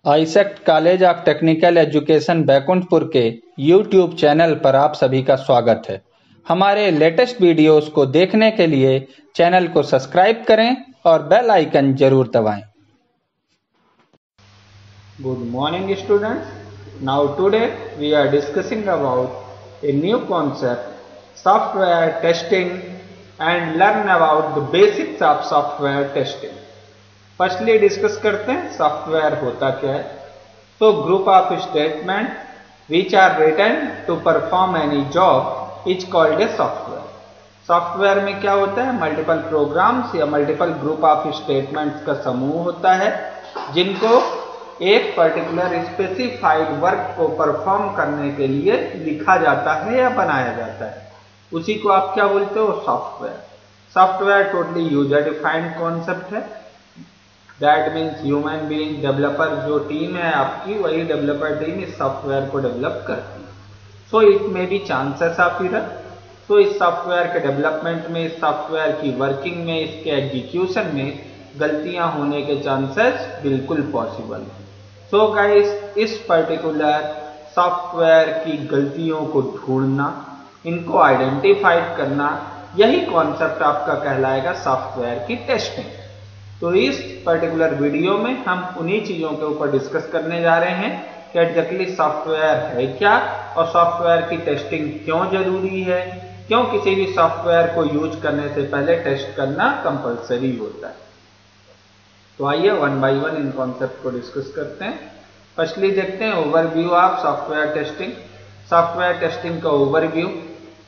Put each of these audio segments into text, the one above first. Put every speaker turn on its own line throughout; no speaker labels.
AISECT college of technical education Baikunthpur के YouTube channel पर आप सभी का स्वागत है। हमारे लेटेस्ट वीडियोस को देखने के लिए चैनल को सब्सक्राइब करें और बेल आइकन जरूर दबाएं।
Good morning students. Now today we are discussing about a new concept, software testing, and learn about the basics of software testing. Firstly discuss करते हैं सॉफ्टवेयर होता क्या है। तो group of statement which are written to perform any job is called a software. Software में क्या होता है, मल्टीपल प्रोग्राम्स या मल्टीपल ग्रुप ऑफ स्टेटमेंट्स का समूह होता है जिनको एक पर्टिकुलर स्पेसिफाइड वर्क को परफॉर्म करने के लिए लिखा जाता है या बनाया जाता है। उसी को आप क्या बोलते हो, software. Software totally user defined concept है। That means human being developer जो टीम है आपकी, वही डेवलपर टीम इस सॉफ्टवेयर को डेवलप करती है। So it may be chances of error. तो इस सॉफ्टवेयर के डेवलपमेंट में, इस सॉफ्टवेयर की वर्किंग में, इसके एग्जीक्यूशन में गलतियां होने के चांसेस बिल्कुल पॉसिबल है। सो गाइस, इस पर्टिकुलर सॉफ्टवेयर की गलतियों को ढूंढना, इनको आइडेंटिफाइड करना, यही कॉन्सेप्ट आपका कहलाएगा सॉफ्टवेयर की टेस्टिंग। तो इस पर्टिकुलर वीडियो में हम उन्हीं चीजों के ऊपर डिस्कस करने जा रहे हैं कि एग्जैक्टली सॉफ्टवेयर है क्या और सॉफ्टवेयर की टेस्टिंग क्यों जरूरी है, क्यों किसी भी सॉफ्टवेयर को यूज करने से पहले टेस्ट करना कंपलसरी होता है। तो आइए one by one in concept को डिस्कस करते हैं। फर्स्टली देखते हैं overview of software testing. Software testing का ओवरव्यू।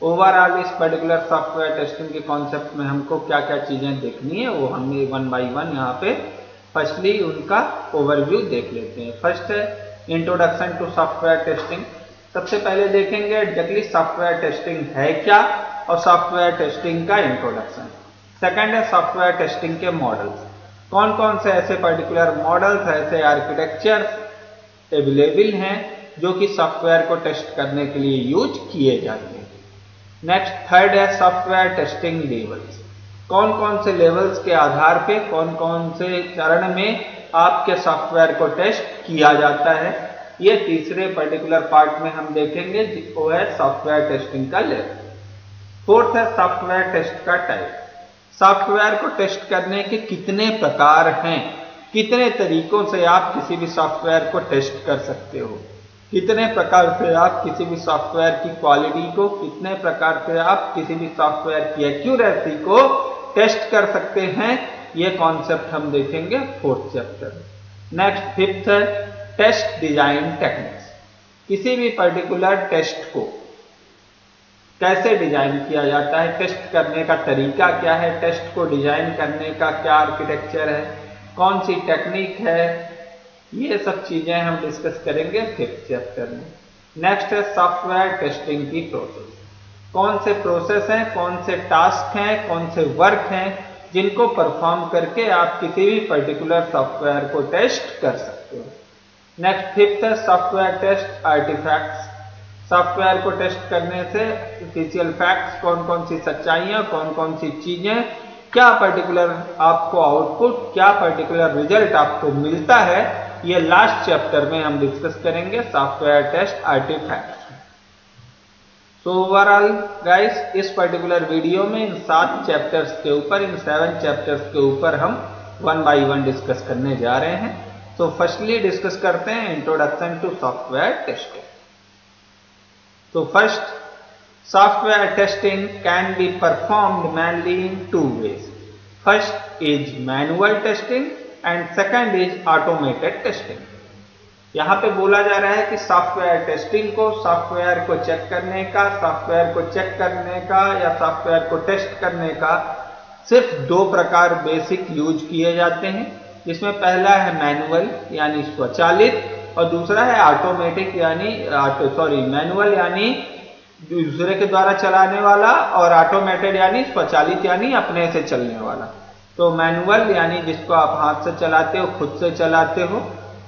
ओवरऑल इस पर्टिकुलर सॉफ्टवेयर टेस्टिंग के कॉन्सेप्ट में हमको क्या क्या चीजें देखनी है वो हमने वन बाय वन यहाँ पे फर्स्टली उनका ओवरव्यू देख लेते हैं। फर्स्ट है इंट्रोडक्शन टू सॉफ्टवेयर टेस्टिंग। सबसे पहले देखेंगे एग्जैक्टली सॉफ्टवेयर टेस्टिंग है क्या और सॉफ्टवेयर टेस्टिंग का इंट्रोडक्शन। सेकेंड है सॉफ्टवेयर टेस्टिंग के मॉडल्स। कौन कौन से ऐसे पर्टिकुलर मॉडल्स, ऐसे आर्किटेक्चर अवेलेबल हैं जो कि सॉफ्टवेयर को टेस्ट करने के लिए यूज किए जाते हैं। नेक्स्ट थर्ड है सॉफ्टवेयर टेस्टिंग लेवल्स। कौन कौन से लेवल्स के आधार पे, कौन कौन से चरण में आपके सॉफ्टवेयर को टेस्ट किया जाता है, ये तीसरे पर्टिकुलर पार्ट में हम देखेंगे, वो है सॉफ्टवेयर टेस्टिंग का लेवल। फोर्थ है सॉफ्टवेयर टेस्ट का टाइप। सॉफ्टवेयर को टेस्ट करने के कितने प्रकार हैं, कितने तरीकों से आप किसी भी सॉफ्टवेयर को टेस्ट कर सकते हो, कितने प्रकार से आप किसी भी सॉफ्टवेयर की क्वालिटी को, कितने प्रकार से आप किसी भी सॉफ्टवेयर की एक्यूरेसी को टेस्ट कर सकते हैं, ये कॉन्सेप्ट हम देखेंगे फोर्थ चैप्टर में। नेक्स्ट फिफ्थ है टेस्ट डिजाइन टेक्निक्स। किसी भी पर्टिकुलर टेस्ट को कैसे डिजाइन किया जाता है, टेस्ट करने का तरीका क्या है, टेस्ट को डिजाइन करने का क्या आर्किटेक्चर है, कौन सी टेक्निक है, ये सब चीजें हम डिस्कस करेंगे फिफ्थ चैप्टर में। नेक्स्ट है सॉफ्टवेयर टेस्टिंग की प्रोसेस। कौन से प्रोसेस हैं, कौन से टास्क हैं, कौन से वर्क हैं जिनको परफॉर्म करके आप किसी भी पर्टिकुलर सॉफ्टवेयर को टेस्ट कर सकते हो। नेक्स्ट फिफ्थ है सॉफ्टवेयर टेस्ट आर्टिफैक्ट्स। सॉफ्टवेयर को टेस्ट करने से ऑफिशियल फैक्ट्स, कौन कौन सी सच्चाइयां, कौन कौन सी चीजें, क्या पर्टिकुलर आपको आउटपुट, क्या पर्टिकुलर रिजल्ट आपको मिलता है, ये लास्ट चैप्टर में हम डिस्कस करेंगे software test artifacts. So overall guys, इस पर्टिकुलर वीडियो में इन 7 चैप्टर्स के ऊपर, इन 7 चैप्टर्स के ऊपर हम वन बाय वन डिस्कस करने जा रहे हैं। तो फर्स्टली डिस्कस करते हैं इंट्रोडक्शन टू सॉफ्टवेयर टेस्टिंग। तो first, software testing can be performed mainly in two ways. First is manual testing and second is automated testing. यहाँ पे बोला जा रहा है कि सॉफ्टवेयर टेस्टिंग को, सॉफ्टवेयर को चेक करने का, सॉफ्टवेयर को चेक करने का या सॉफ्टवेयर को टेस्ट करने का सिर्फ 2 प्रकार बेसिक यूज किए जाते हैं, जिसमें पहला है मैनुअल यानी स्वचालित और दूसरा है ऑटोमेटिक यानी मैनुअल यानी दूसरे के द्वारा चलाने वाला और ऑटोमेटेड यानी स्वचालित यानी अपने से चलने वाला। तो मैनुअल यानी जिसको आप हाथ से चलाते हो, खुद से चलाते हो,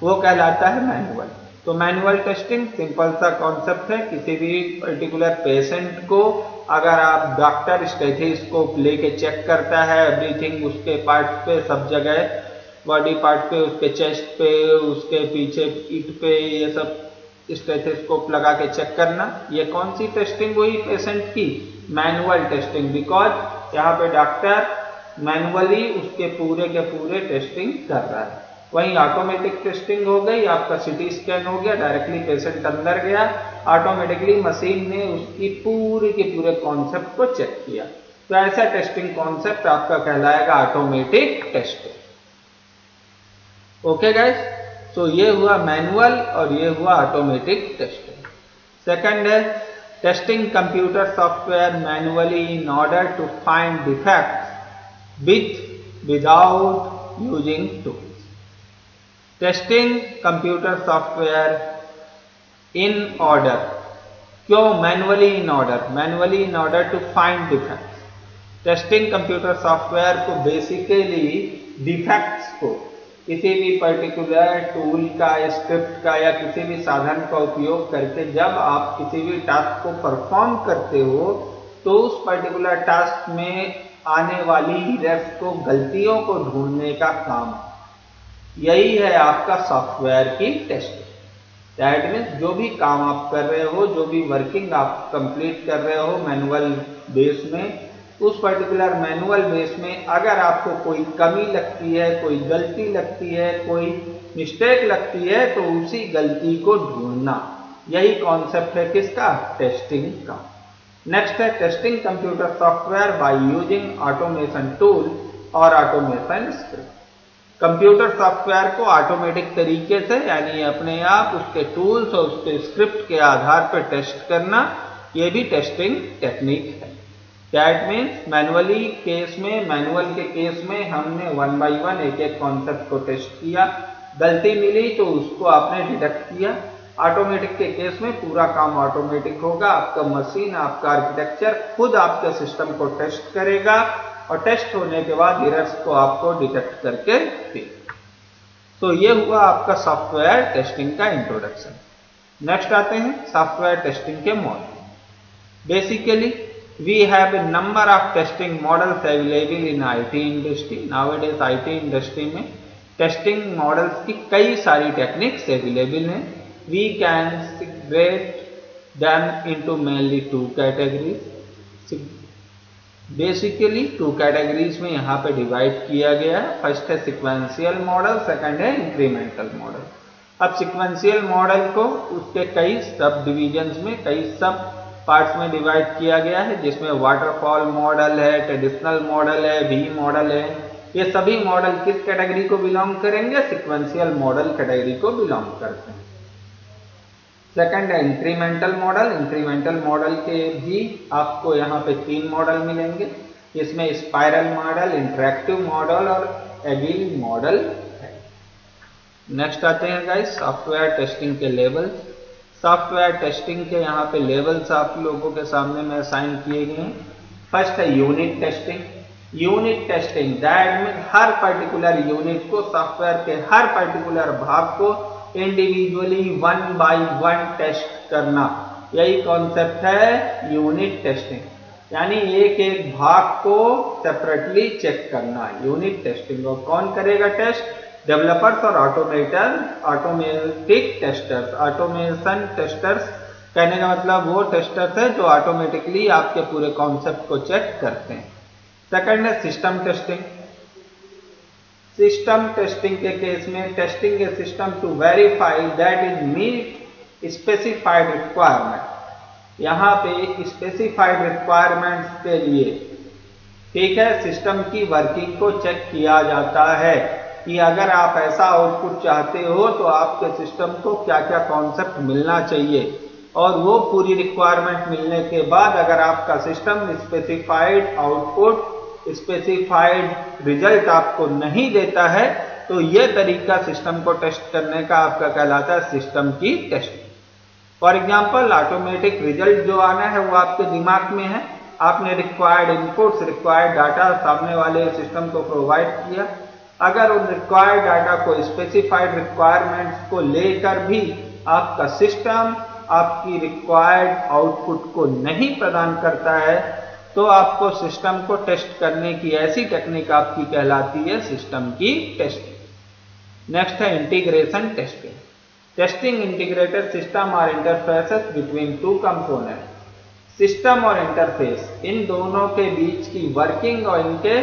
वो कहलाता है मैनुअल। तो मैनुअल टेस्टिंग सिंपल सा कॉन्सेप्ट है। किसी भी पर्टिकुलर पेशेंट को अगर आप डॉक्टर स्टेथोस्कोप लेके चेक करता है, एवरीथिंग उसके पार्ट पे सब जगह बॉडी पार्ट पे, उसके चेस्ट पे, उसके पीछे पीठ पे, ये सब स्टेथोस्कोप लगा के चेक करना। ये कौन सी टेस्टिंग हुई पेशेंट की? मैनुअल टेस्टिंग, बिकॉज यहाँ पे डॉक्टर मैनुअली उसके पूरे के पूरे टेस्टिंग कर रहा है। वहीं ऑटोमेटिक टेस्टिंग हो गई, आपका सीटी स्कैन हो गया, डायरेक्टली पेशेंट अंदर गया, ऑटोमेटिकली मशीन ने उसकी पूरे के पूरे कॉन्सेप्ट को चेक किया। तो ऐसा टेस्टिंग कॉन्सेप्ट आपका कहलाएगा ऑटोमेटिक टेस्टिंग। ओके गाइस, तो ये हुआ मैनुअल और ये हुआ ऑटोमेटिक टेस्टिंग। सेकंड है testing computer software manually in order to find defects without using tools. Testing computer software in order, क्यों manually in order? Manually in order to find defects. Testing computer software को basically defects को किसी भी particular tool का, script का या किसी भी साधन का उपयोग करके जब आप किसी भी टास्क को परफॉर्म करते हो तो उस पर्टिकुलर टास्क में आने वाली एरर्स को, गलतियों को ढूंढने का काम, यही है आपका सॉफ्टवेयर की टेस्टिंग। दैट मीन्स जो भी काम आप कर रहे हो, जो भी वर्किंग आप कंप्लीट कर रहे हो मैनुअल बेस में, उस पर्टिकुलर मैनुअल बेस में अगर आपको कोई कमी लगती है, कोई गलती लगती है, कोई मिस्टेक लगती है, तो उसी गलती को ढूंढना, यही कॉन्सेप्ट है किसका? टेस्टिंग का। नेक्स्ट है testing computer software by using automation tool और ऑटोमेशन स्क्रिप्ट। कंप्यूटर सॉफ्टवेयर को ऑटोमेटिक तरीके से, यानी अपने आप उसके टूल्स और उसके स्क्रिप्ट के आधार पर टेस्ट करना, यह भी टेस्टिंग टेक्निक है। दैट मीन्स मैनुअली केस में, मैनुअल के केस में हमने 1 बाय 1 एक एक कॉन्सेप्ट को टेस्ट किया, गलती मिली तो उसको आपने डिटेक्ट किया। ऑटोमेटिक के केस में पूरा काम ऑटोमेटिक होगा, आपका मशीन, आपका आर्किटेक्चर खुद आपके सिस्टम को टेस्ट करेगा और टेस्ट होने के बाद एरर्स को आपको डिटेक्ट करके देगा। तो ये हुआ आपका सॉफ्टवेयर टेस्टिंग का इंट्रोडक्शन। नेक्स्ट आते हैं सॉफ्टवेयर टेस्टिंग के model. Basically we have a number of testing models available in IT industry. Nowadays IT industry में टेस्टिंग मॉडल्स की कई सारी टेक्निक्स अवेलेबल हैं। We can separate them into mainly 2 categories. Basically 2 categories में यहाँ पे divide किया गया है। फर्स्ट है सिक्वेंशियल मॉडल, सेकंड है इंक्रीमेंटल मॉडल। अब सिक्वेंशियल मॉडल को उसके कई सब डिविजन्स में, कई सब पार्ट्स में डिवाइड किया गया है, जिसमें वाटरफॉल मॉडल है, ट्रेडिशनल मॉडल है, वी मॉडल है। ये सभी मॉडल किस कैटेगरी को बिलोंग करेंगे? सिक्वेंशियल मॉडल कैटेगरी को बिलोंग करते हैं। सेकंड है इंक्रीमेंटल मॉडल। इंक्रीमेंटल मॉडल के भी आपको यहाँ पे 3 मॉडल मिलेंगे, इसमें स्पाइरल मॉडल, इंटरैक्टिव मॉडल और एगिल मॉडल है। नेक्स्ट आते हैं गाइस सॉफ्टवेयर टेस्टिंग के लेवल। सॉफ्टवेयर टेस्टिंग के यहाँ पे लेवल्स आप लोगों के सामने में असाइन किए गए हैं। फर्स्ट है unit testing. Unit testing that means her particular unit को, सॉफ्टवेयर के हर पर्टिकुलर भाग को इंडिविजुअली 1 बाय 1 टेस्ट करना, यही कॉन्सेप्ट है यूनिट टेस्टिंग। यानी एक एक भाग को सेपरेटली चेक करना, यूनिट टेस्टिंग। और कौन करेगा टेस्ट? डेवलपर्स और ऑटोमेटिक टेस्टर्स। ऑटोमेशन टेस्टर्स कहने का मतलब वो टेस्टर्स है जो ऑटोमेटिकली आपके पूरे कॉन्सेप्ट को चेक करते हैं। सेकंड है सिस्टम टेस्टिंग। सिस्टम टेस्टिंग के केस में testing a system to verify that is meet specified requirement. यहाँ पे स्पेसिफाइड रिक्वायरमेंट्स के लिए, ठीक है, सिस्टम की वर्किंग को चेक किया जाता है कि अगर आप ऐसा आउटपुट चाहते हो तो आपके सिस्टम को क्या क्या कॉन्सेप्ट मिलना चाहिए, और वो पूरी रिक्वायरमेंट मिलने के बाद अगर आपका system specified output, specified result आपको नहीं देता है, तो ये तरीका सिस्टम को टेस्ट करने का आपका कहलाता है सिस्टम की testing. For example automatic result जो आना है वो आपके दिमाग में है, आपने रिक्वायर्ड इनपुट्स, रिक्वायर्ड डाटा सामने वाले सिस्टम को प्रोवाइड किया। अगर उन रिक्वायर्ड डाटा को, स्पेसिफाइड रिक्वायरमेंट्स को लेकर भी आपका सिस्टम आपकी रिक्वायर्ड आउटपुट को नहीं प्रदान करता है, तो आपको सिस्टम को टेस्ट करने की ऐसी टेक्निक आपकी कहलाती है सिस्टम की टेस्टिंग। नेक्स्ट है integration testing. Testing integrated system और interfaces between two component. System और इंटरफेस इन दोनों के बीच की वर्किंग और इनके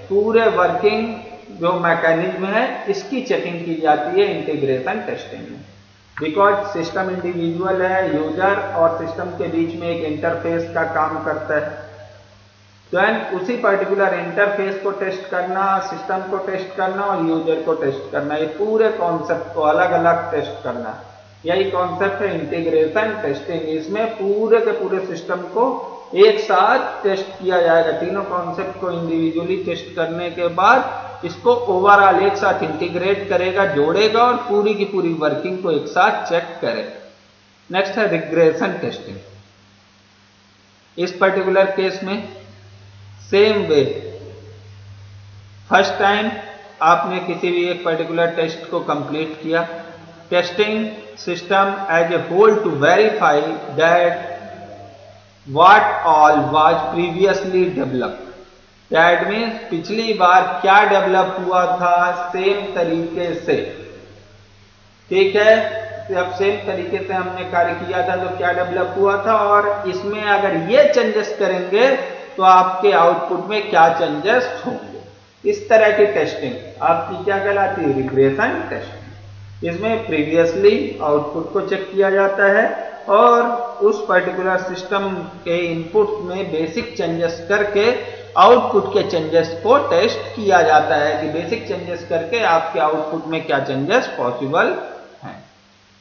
पूरे वर्किंग जो मैकेनिज्म है इसकी चेकिंग की जाती है इंटीग्रेशन टेस्टिंग में। बिकॉज सिस्टम इंडिविजुअल है, यूजर और सिस्टम के बीच में एक इंटरफेस का काम करता है, तो उसी पर्टिकुलर इंटरफेस को टेस्ट करना, सिस्टम को टेस्ट करना और यूजर को टेस्ट करना, ये पूरे कॉन्सेप्ट को अलग अलग टेस्ट करना, यही कॉन्सेप्ट है इंटीग्रेशन टेस्टिंग। इसमें पूरे के पूरे सिस्टम को एक साथ टेस्ट किया जाएगा। तीनों कॉन्सेप्ट को इंडिविजुअली टेस्ट करने के बाद इसको ओवरऑल एक साथ इंटीग्रेट करेगा, जोड़ेगा और पूरी की पूरी वर्किंग को एक साथ चेक करेगा। नेक्स्ट है रिग्रेशन टेस्टिंग। इस पर्टिकुलर केस में सेम वे, फर्स्ट टाइम आपने किसी भी एक पर्टिकुलर टेस्ट को कंप्लीट किया, testing system as a whole to verify that what all was previously developed. That means पिछली बार क्या डेवलप हुआ था सेम तरीके से, ठीक है। जब सेम तरीके से हमने कार्य किया था तो क्या डेवलप हुआ था, और इसमें अगर ये चेंजेस करेंगे तो आपके आउटपुट में क्या चेंजेस होंगे। इस तरह की टेस्टिंग आपकी क्या कहलाती है, रिग्रेशन टेस्टिंग। इसमें प्रीवियसली आउटपुट को चेक किया जाता है और उस पर्टिकुलर सिस्टम के इनपुट में बेसिक चेंजेस करके आउटपुट के चेंजेस को टेस्ट किया जाता है कि बेसिक चेंजेस करके आपके आउटपुट में क्या चेंजेस पॉसिबल हैं।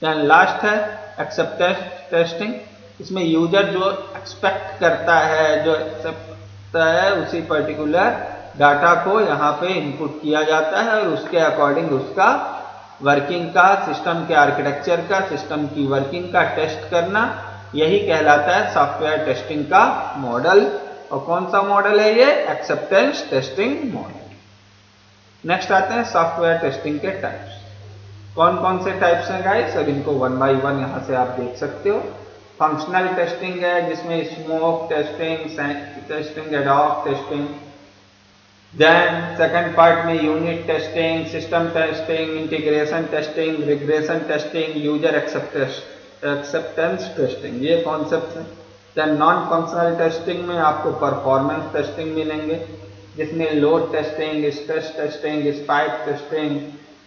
देन लास्ट है एक्सेप्टेंस टेस्टिंग। इसमें यूजर जो एक्सपेक्ट करता है, जो एक्सेप्ट करता है, उसी पर्टिकुलर डाटा को यहाँ पे इनपुट किया जाता है और उसके अकॉर्डिंग उसका वर्किंग का, सिस्टम के आर्किटेक्चर का, सिस्टम की वर्किंग का टेस्ट करना, यही कहलाता है सॉफ्टवेयर टेस्टिंग का मॉडल। और कौन सा मॉडल है ये, एक्सेप्टेंस टेस्टिंग मॉडल। नेक्स्ट आते हैं सॉफ्टवेयर टेस्टिंग के टाइप्स। कौन कौन से टाइप्स हैं गाइस, अब इनको वन बाय वन यहां से आप देख सकते हो। फंक्शनल टेस्टिंग है जिसमें smoke testing, ad hoc testing. Then second part में unit testing, system testing, integration testing, regression testing, user acceptance testing, ये कॉन्सेप्ट है। देन नॉन फंक्शनल टेस्टिंग में आपको परफॉर्मेंस टेस्टिंग मिलेंगे जिसमें load testing, stress testing, spike testing,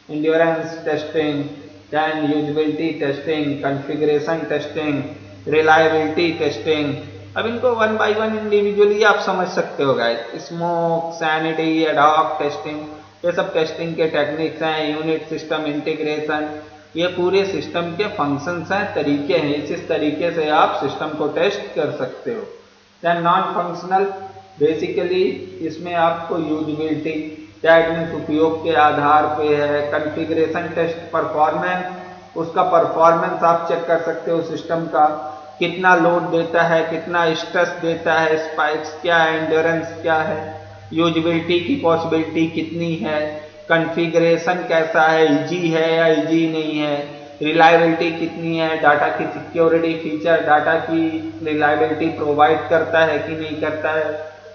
endurance testing, then usability testing, configuration testing, reliability testing. अब इनको one by one individually आप समझ सकते हो guys. Smoke, sanity, ad hoc testing, ये सब टेस्टिंग के टेक्निक्स हैं। यूनिट सिस्टम इंटीग्रेशन, ये पूरे सिस्टम के फंक्शंस हैं, तरीके हैं, इस तरीके से आप सिस्टम को टेस्ट कर सकते हो। देन नॉन फंक्शनल, बेसिकली इसमें आपको यूजेबिलिटी, दैट मीन्स उपयोग के आधार पे है। कॉन्फ़िगरेशन टेस्ट, परफॉर्मेंस, उसका परफॉर्मेंस आप चेक कर सकते हो सिस्टम का, कितना लोड देता है, कितना स्ट्रेस देता है, स्पाइक्स क्या है, एंड्योरेंस क्या है, यूजेबिलिटी की पॉसिबिलिटी कितनी है, कॉन्फ़िगरेशन कैसा है, इजी है या इजी नहीं है, रिलायबिलिटी कितनी है, डाटा की सिक्योरिटी फीचर डाटा की रिलायबिलिटी प्रोवाइड करता है कि नहीं करता है।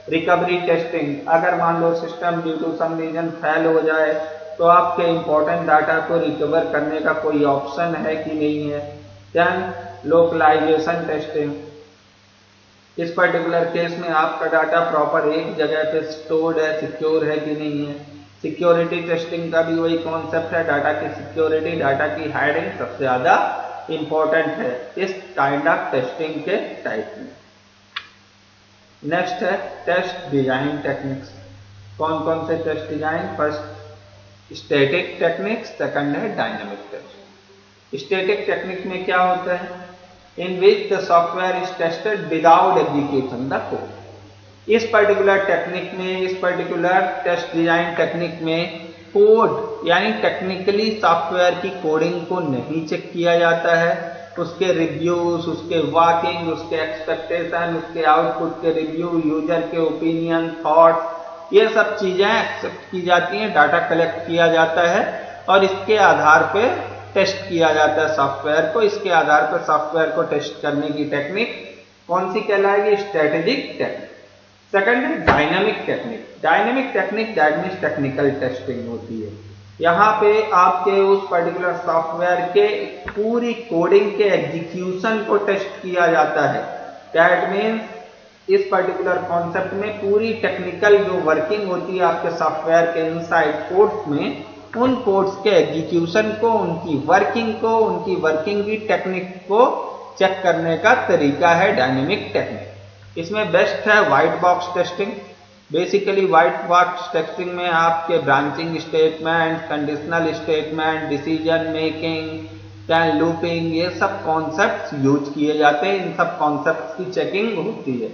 रिकवरी टेस्टिंग, अगर मान लो system due to some reason fail हो जाए तो आपके इंपॉर्टेंट डाटा को रिकवर करने का कोई ऑप्शन है कि नहीं है। देन लोकलाइजेशन टेस्टिंग, इस पर्टिकुलर केस में आपका डाटा प्रॉपर एक जगह पे स्टोर्ड है, सिक्योर है कि नहीं है। सिक्योरिटी टेस्टिंग का भी वही कॉन्सेप्ट है, डाटा की सिक्योरिटी, डाटा की हाइडिंग सबसे ज्यादा इंपॉर्टेंट है इस काइंड ऑफ टेस्टिंग के टाइप में। नेक्स्ट है टेस्ट डिजाइन टेक्निक्स। कौन कौन से test design, first static techniques, second है डायनामिक टेस्ट। स्टैटिक टेक्निक में क्या होता है, in which the software is tested without execution the code. इस पर्टिकुलर टेक्निक में, इस पर्टिकुलर टेस्ट डिजाइन टेक्निक में कोड यानी टेक्निकली सॉफ्टवेयर की कोडिंग को नहीं चेक किया जाता है, उसके रिव्यूज, उसके वर्किंग, उसके एक्सपेक्टेशन, उसके आउटपुट के रिव्यू, यूजर के ओपिनियन, थॉट, ये सब चीजें एक्सेप्ट की जाती हैं, डाटा कलेक्ट किया जाता है और इसके आधार पे टेस्ट किया जाता है सॉफ्टवेयर को। इसके आधार पर सॉफ्टवेयर को टेस्ट करने की टेक्निक कौन सी कहलाएगी, स्ट्रेटेजिक टेक्निक। सेकंड है dynamic technique. Dynamic technique that means technical testing होती है। यहाँ पे आपके उस पर्टिकुलर सॉफ्टवेयर के पूरी कोडिंग के एग्जीक्यूशन को टेस्ट किया जाता है। दैट मीन्स इस पर्टिकुलर कॉन्सेप्ट में पूरी टेक्निकल जो वर्किंग होती है आपके सॉफ्टवेयर के इनसाइड कोड्स में, उन कोड्स के एग्जीक्यूशन को, उनकी वर्किंग की टेक्निक को चेक करने का तरीका है डायनेमिक टेक्निक। इसमें बेस्ट है white box testing. Basically white box testing में आपके branching statement, conditional statement, decision making, can looping, ये सब कॉन्सेप्ट्स यूज किए जाते हैं। इन सब कॉन्सेप्ट्स की चेकिंग होती है।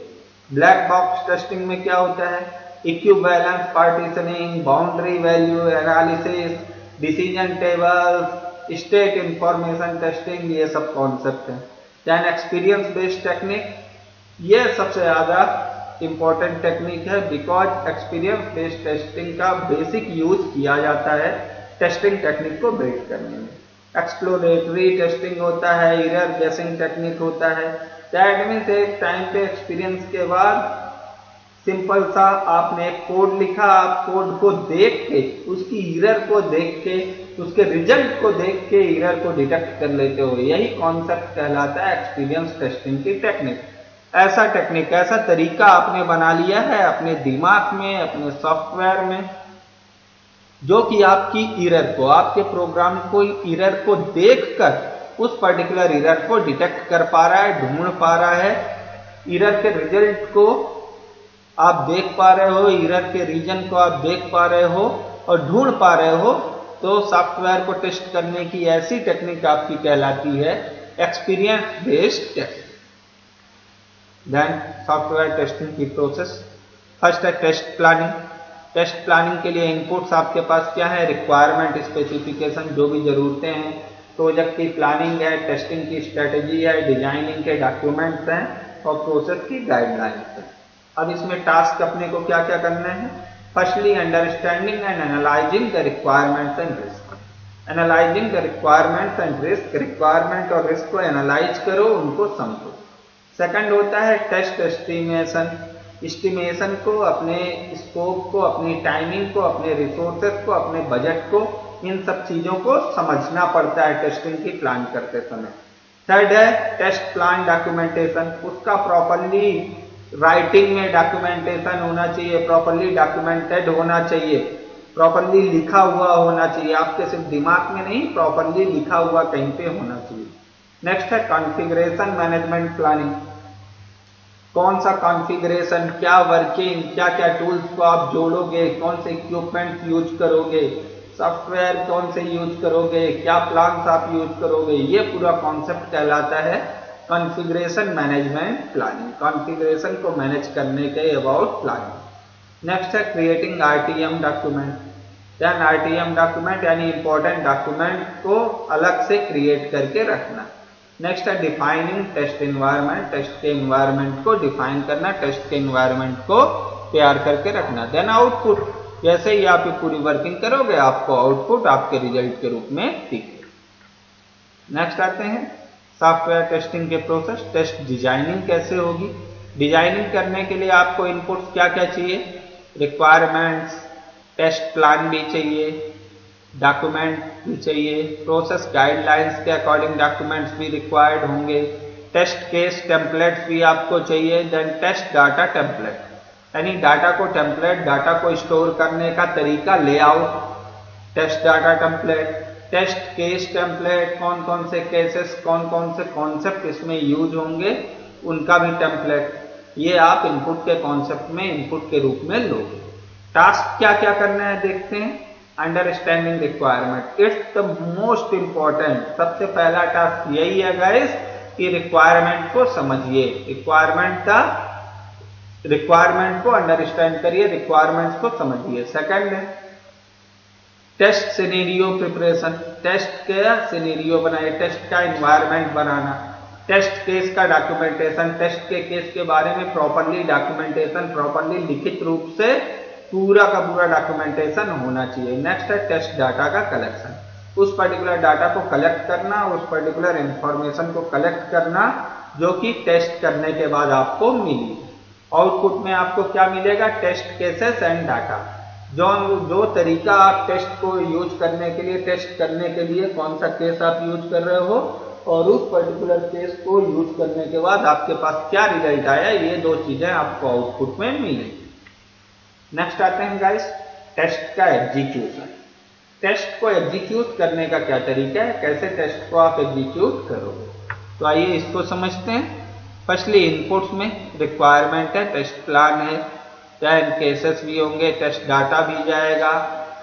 ब्लैक बॉक्स टेस्टिंग में क्या होता है? Equivalence partitioning, boundary value analysis, decision table, state information testing, ये सब कॉन्सेप्ट हैं। देन एक्सपीरियंस बेस्ड टेक्निक, ये सबसे ज़्यादा इंपॉर्टेंट टेक्निक है बिकॉज एक्सपीरियंस बेस्ड टेस्टिंग का बेसिक यूज किया जाता है टेस्टिंग टेक्निक को बिल्ड करने में। एक्सप्लोरेटरी टेस्टिंग होता है, एरर गेसिंग टेक्निक होता है। दैट मीन्स एक टाइम पे एक्सपीरियंस के बाद सिंपल सा आपने एक कोड लिखा, आप कोड को देख के, उसकी एरर को देख के, उसके रिजल्ट को देख के एरर को डिटेक्ट कर लेते हो। यही कॉन्सेप्ट कहलाता है एक्सपीरियंस टेस्टिंग की टेक्निक। ऐसा टेक्निक, ऐसा तरीका आपने बना लिया है अपने दिमाग में, अपने सॉफ्टवेयर में, जो कि आपकी एरर को, आपके प्रोग्राम को एरर को देखकर उस पर्टिकुलर एरर को डिटेक्ट कर पा रहा है, ढूंढ पा रहा है, एरर के रिजल्ट को आप देख पा रहे हो, एरर के रीजन को आप देख पा रहे हो और ढूंढ पा रहे हो। तो सॉफ्टवेयर को टेस्ट करने की ऐसी टेक्निक आपकी कहलाती है experience based test. Then software testing की प्रोसेस, फर्स्ट है टेस्ट प्लानिंग। टेस्ट प्लानिंग के लिए इनपुट्स आपके पास क्या है? रिक्वायरमेंट स्पेसिफिकेशन, जो भी जरूरतें हैं, प्रोजेक्ट की प्लानिंग है, टेस्टिंग की स्ट्रेटेजी है, डिजाइनिंग के डॉक्यूमेंट्स हैं और प्रोसेस की गाइडलाइंस है। अब इसमें टास्क अपने को क्या क्या करना है? Firstly understanding and analysing the requirements and risk. Analysing the requirements and risk, requirement और रिस्क को एनालाइज करो, उनको समझो। सेकंड होता है टेस्ट एस्टिमेशन। एस्टिमेशन को, अपने स्कोप को, अपनी टाइमिंग को, अपने रिसोर्सेज को, अपने बजट को, इन सब चीजों को समझना पड़ता है टेस्टिंग की प्लान करते समय। थर्ड है टेस्ट प्लान डॉक्यूमेंटेशन। उसका प्रॉपरली राइटिंग में डॉक्यूमेंटेशन होना चाहिए, प्रॉपरली डॉक्यूमेंटेड होना चाहिए, प्रॉपरली लिखा हुआ होना चाहिए, आपके सिर्फ दिमाग में नहीं, प्रॉपरली लिखा हुआ कहीं पे होना चाहिए। नेक्स्ट है कॉन्फ़िगरेशन मैनेजमेंट प्लानिंग। कौन सा कॉन्फ़िगरेशन, क्या वर्किंग, क्या क्या टूल्स को आप जोड़ोगे, कौन से इक्विपमेंट यूज करोगे, सॉफ्टवेयर कौन से यूज करोगे, क्या प्लान्स आप यूज करोगे, ये पूरा कॉन्सेप्ट कहलाता है कॉन्फ़िगरेशन मैनेजमेंट प्लानिंग। कॉन्फ़िगरेशन को मैनेज करने के अबाउट प्लानिंग। नेक्स्ट है creating RTM document. Then RTM document यानी इंपॉर्टेंट डॉक्यूमेंट को अलग से क्रिएट करके रखना। नेक्स्ट है डिफाइनिंग टेस्ट एनवायरनमेंट। टेस्ट के एनवायरनमेंट को डिफाइन करना, टेस्ट के एनवायरनमेंट को तैयार करके रखना। देन आउटपुट, जैसे ही आप ये पूरी वर्किंग करोगे आपको आउटपुट आपके रिजल्ट के रूप में दिखेगा। नेक्स्ट आते हैं सॉफ्टवेयर टेस्टिंग के प्रोसेस। टेस्ट डिजाइनिंग कैसे होगी? डिजाइनिंग करने के लिए आपको इनपुट्स क्या क्या चाहिए? रिक्वायरमेंट्स, टेस्ट प्लान भी चाहिए, डॉक्यूमेंट भी चाहिए, प्रोसेस गाइडलाइंस के अकॉर्डिंग डॉक्यूमेंट्स भी रिक्वायर्ड होंगे, टेस्ट केस टेम्पलेट्स भी आपको चाहिए। देन टेस्ट डाटा टेम्पलेट, यानी डाटा को टेम्पलेट, डाटा को स्टोर करने का तरीका, layout, test data template, test case template, कौन कौन से केसेस, कौन कौन से कॉन्सेप्ट इसमें यूज होंगे, उनका भी टेम्पलेट, ये आप इनपुट के कॉन्सेप्ट में इनपुट के रूप में लोगे। टास्क क्या क्या करना है देखते हैं। Understanding requirement, it's the most important. सबसे पहला टास्क यही है गाइस कि रिक्वायरमेंट को समझिए, रिक्वायरमेंट को अंडरस्टैंड करिए, रिक्वायरमेंट्स को समझिए। सेकंड है टेस्ट सिनेरियो प्रिपरेशन। टेस्ट का सिनेरियो बनाइए, टेस्ट का एनवायरनमेंट बनाना, टेस्ट केस का डॉक्यूमेंटेशन, टेस्ट के केस के बारे में प्रॉपरली डॉक्यूमेंटेशन, प्रॉपरली लिखित रूप से पूरा का पूरा डॉक्यूमेंटेशन होना चाहिए। नेक्स्ट है टेस्ट डाटा का कलेक्शन। उस पर्टिकुलर डाटा को कलेक्ट करना, उस पर्टिकुलर इंफॉर्मेशन को कलेक्ट करना जो कि टेस्ट करने के बाद आपको मिली। आउटपुट में आपको क्या मिलेगा? Test cases and data. जो तरीका आप टेस्ट को यूज करने के लिए, टेस्ट करने के लिए कौन सा केस आप यूज कर रहे हो और उस पर्टिकुलर केस को यूज करने के बाद आपके पास क्या रिजल्ट आया, ये दो चीजें आपको आउटपुट में मिलेंगी। नेक्स्ट आते हैं गाइस टेस्ट का एग्जीक्यूशन। टेस्ट को एग्जीक्यूट करने का क्या तरीका है, कैसे टेस्ट को आप एग्जीक्यूट करोगे, तो आइए इसको समझते हैं। फर्स्टली इनपुट्स में रिक्वायरमेंट है, टेस्ट प्लान है, देन केसेस भी होंगे, टेस्ट डाटा भी जाएगा,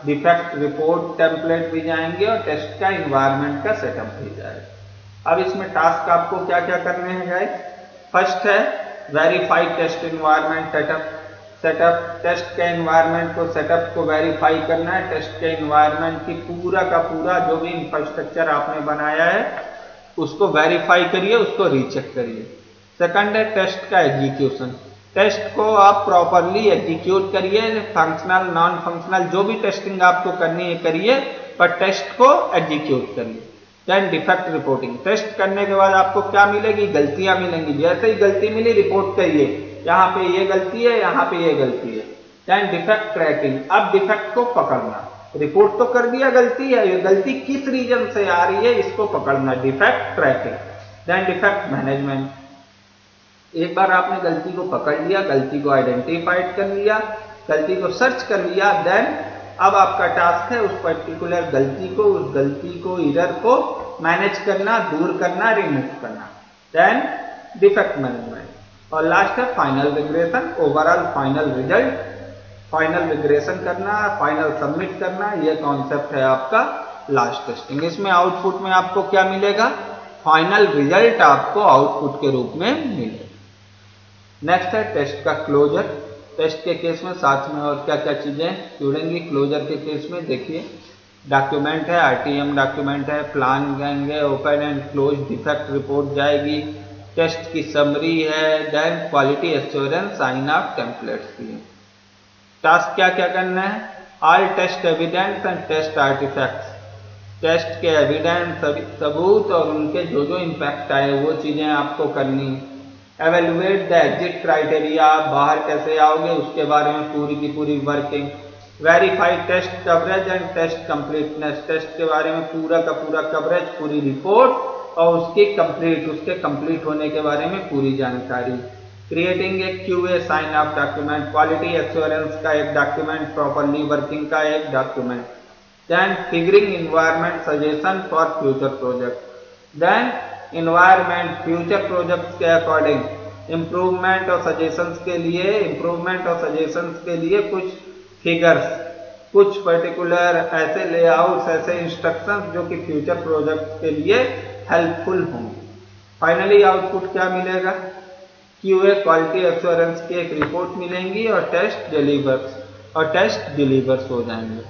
डिफेक्ट रिपोर्ट टेम्पलेट भी जाएंगे और टेस्ट का इन्वायरमेंट का सेटअप भी जाएगा। अब इसमें टास्क आपको क्या क्या करने हैं गाइस। फर्स्ट है verify test environment setup, test के इन्वायरमेंट को सेटअप को वेरीफाई करना है। टेस्ट के इन्वायरमेंट की पूरा का पूरा जो भी इंफ्रास्ट्रक्चर आपने बनाया है उसको वेरीफाई करिए, उसको रीचेक करिए। सेकंड है टेस्ट का एग्जीक्यूशन, टेस्ट को आप प्रॉपरली एग्जीक्यूट करिए, फंक्शनल नॉन फंक्शनल जो भी टेस्टिंग आपको करनी है करिए, पर टेस्ट को एग्जीक्यूट करिए। देन डिफेक्ट रिपोर्टिंग, टेस्ट करने के बाद आपको क्या मिलेगी, गलतियां मिलेंगी। जैसे ही गलती मिली रिपोर्ट करिए, यहाँ पे ये गलती है, यहाँ पे ये गलती है। देन डिफेक्ट ट्रैकिंग, अब डिफेक्ट को पकड़ना, रिपोर्ट तो कर दिया गलती है, ये गलती किस रीजन से आ रही है इसको पकड़ना, defect tracking. Then defect management, एक बार आपने गलती को पकड़ लिया, गलती को आइडेंटिफाइड कर लिया, गलती को सर्च कर लिया, देन अब आपका टास्क है उस पर्टिकुलर गलती को, उस गलती को, एरर को मैनेज करना, दूर करना, रिमूव करना। देन डिफेक्ट मैनेजमेंट और लास्ट है final regression, overall final result, final regression करना, फाइनल सबमिट करना, ये कॉन्सेप्ट है आपका लास्ट टेस्टिंग। इसमें आउटपुट में आपको क्या मिलेगा, फाइनल रिजल्ट आपको आउटपुट के रूप में मिलेगा। नेक्स्ट है टेस्ट का क्लोजर, टेस्ट के केस में साथ में और क्या क्या चीजें जुड़ेंगी। क्लोजर के केस में देखिए डॉक्यूमेंट है, आरटीएम डॉक्यूमेंट है, प्लान जाएंगे, open and close defect report जाएगी, टेस्ट की समरी है, then quality assurance, sign off templates की। टास्क क्या क्या करना है, all test evidence and test artifacts, test के एविडेंस सबूत और उनके जो जो इम्पैक्ट आए वो चीजें आपको करनी है। एवेलुएट द एग्जिट क्राइटेरिया, आप बाहर कैसे आओगे उसके बारे में पूरी की पूरी working. Verify test coverage and test completeness, test के बारे में पूरा का पूरा कवरेज, पूरी रिपोर्ट और उसके कंप्लीट होने के बारे में पूरी जानकारी। Creating a QA sign off document, quality assurance का एक डॉक्यूमेंट, प्रॉपरली वर्किंग का एक document. Then figuring environment suggestion for future project, then environment future projects के अकॉर्डिंग इम्प्रूवमेंट और सजेशंस के लिए कुछ फिगर्स, कुछ पर्टिकुलर ऐसे लेआउट्स, ऐसे इंस्ट्रक्शंस जो कि फ्यूचर प्रोजेक्ट्स के लिए हेल्पफुल होंगे। फाइनली आउटपुट क्या मिलेगा, क्यूए क्वालिटी एश्योरेंस की एक रिपोर्ट मिलेंगी और टेस्ट डिलीवर्स हो जाएंगे।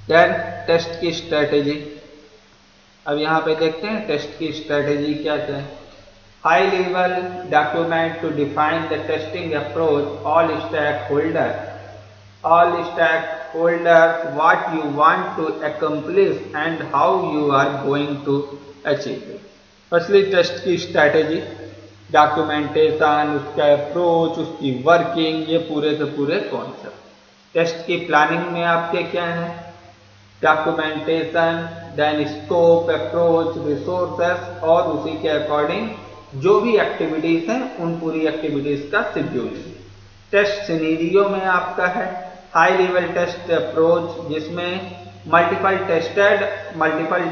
देन टेस्ट की स्ट्रेटेजी, अब यहाँ पे देखते हैं टेस्ट की स्ट्रेटेजी क्या क्या है। High level document to define the testing approach, all stake holder what you want to accomplish and how you are going to achieve it. Firstly test की स्ट्रेटेजी, डॉक्यूमेंटेशन, उसका अप्रोच, उसकी working, ये पूरे के पूरे कॉन्सेप्ट। टेस्ट की planning में आपके क्या है, documentation, then scope, approach, resources और उसी के अकॉर्डिंग जो भी एक्टिविटीज हैं उन पूरी एक्टिविटीज का शेड्यूलिंग। टेस्ट सिनेरियो में आपका है हाई लेवल टेस्ट अप्रोच, जिसमें मल्टीपल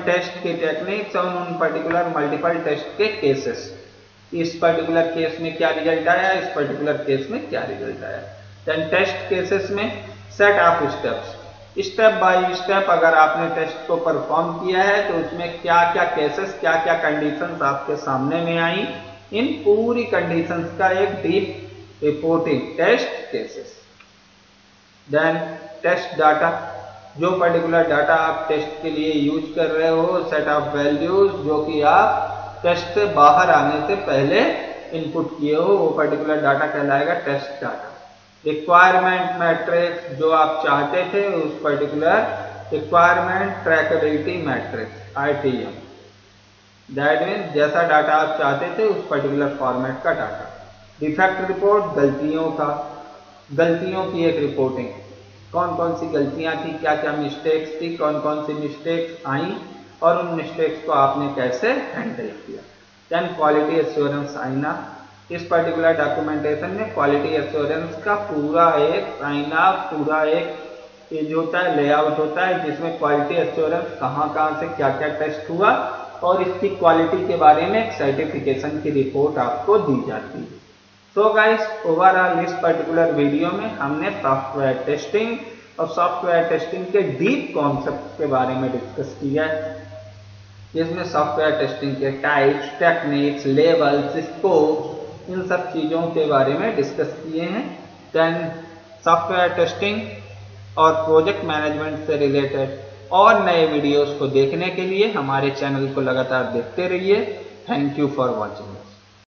टेस्ट के टेक्निक्स और उन पर्टिकुलर मल्टीपल टेस्ट के केसेस, इस पर्टिकुलर केस में क्या रिजल्ट आया, इस पर्टिकुलर केस में क्या रिजल्ट आया। देन टेस्ट केसेस में set of steps, step by step अगर आपने टेस्ट को परफॉर्म किया है तो उसमें क्या क्या केसेस, क्या क्या कंडीशंस आपके सामने में आई, इन पूरी कंडीशंस का एक deep reporting, test cases. Then test data, जो पर्टिकुलर डाटा आप टेस्ट के लिए यूज कर रहे हो, सेट ऑफ वैल्यूज जो कि आप टेस्ट से बाहर आने से पहले इनपुट किए हो, वो पर्टिकुलर डाटा कहलाएगा टेस्ट डाटा। रिक्वायरमेंट मैट्रिक्स, जो आप चाहते थे उस particular requirement traceability matrix RTM, that means जैसा डाटा आप चाहते थे उस पर्टिकुलर फॉर्मेट का डाटा। डिफेक्ट रिपोर्ट, गलतियों की एक रिपोर्टिंग, कौन कौन सी गलतियां थी, क्या क्या मिस्टेक्स थी, कौन कौन सी मिस्टेक्स आई और उन मिस्टेक्स को आपने कैसे हैंडल किया। देन क्वालिटी एश्योरेंस साइन ऑफ। इस पर्टिकुलर डॉक्यूमेंटेशन में क्वालिटी एश्योरेंस का पूरा एक साइन ऑफ, पूरा एक पेज होता है, लेआउट होता है, जिसमें क्वालिटी एश्योरेंस कहाँ से क्या क्या टेस्ट हुआ और इसकी क्वालिटी के बारे में एक सर्टिफिकेशन की रिपोर्ट आपको दी जाती है। सो गाइस, ओवरऑल इस पर्टिकुलर वीडियो में हमने सॉफ्टवेयर टेस्टिंग और सॉफ्टवेयर टेस्टिंग के डीप कॉन्सेप्ट के बारे में डिस्कस किया है, जिसमें सॉफ्टवेयर टेस्टिंग के टाइप्स, टेक्निक्स, लेवल्स, स्कोप, इन सब चीज़ों के बारे में डिस्कस किए हैं। देन सॉफ्टवेयर टेस्टिंग और प्रोजेक्ट मैनेजमेंट से रिलेटेड और नए वीडियोस को देखने के लिए हमारे चैनल को लगातार देखते रहिए। Thank you for watching.